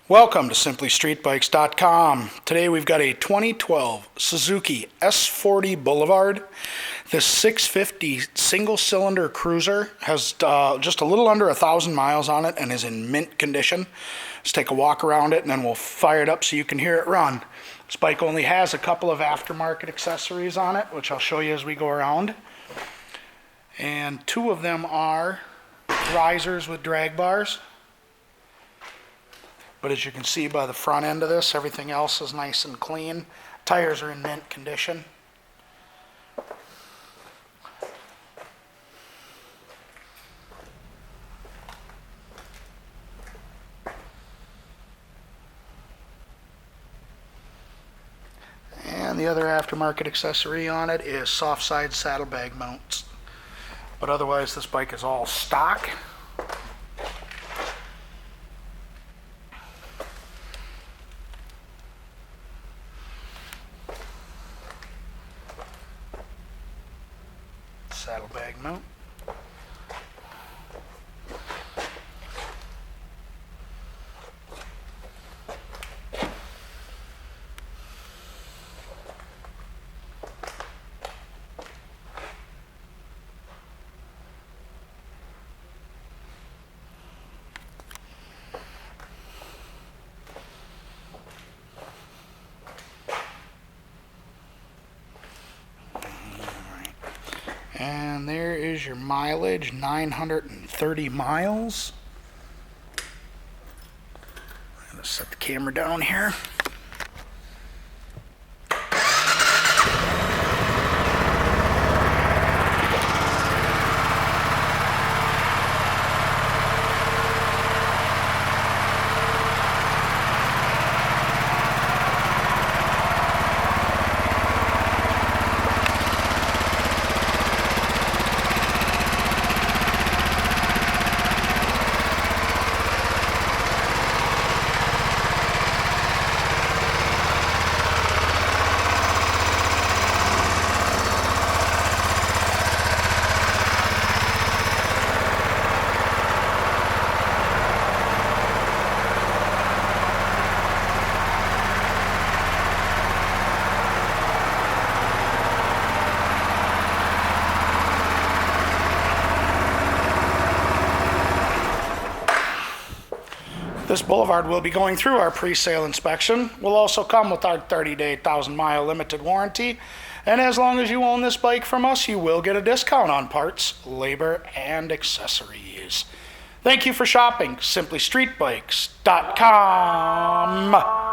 Welcome to SimplyStreetBikes.com. Today we've got a 2012 Suzuki S40 Boulevard. This 650 single-cylinder cruiser has just a little under 1,000 miles on it and is in mint condition. Let's take a walk around it and then we'll fire it up so you can hear it run. This bike only has a couple of aftermarket accessories on it, which I'll show you as we go around. And two of them are risers with drag bars. But as you can see by the front end of this, everything else is nice and clean. Tires are in mint condition. And the other aftermarket accessory on it is soft side saddlebag mounts. But otherwise this bike is all stock. Saddlebag mount. And there is your mileage, 930 miles. I'm going to set the camera down here. This Boulevard will be going through our pre-sale inspection. Will also come with our 30-day, 1,000-mile limited warranty. And as long as you own this bike from us, you will get a discount on parts, labor, and accessories. Thank you for shopping. SimplyStreetBikes.com.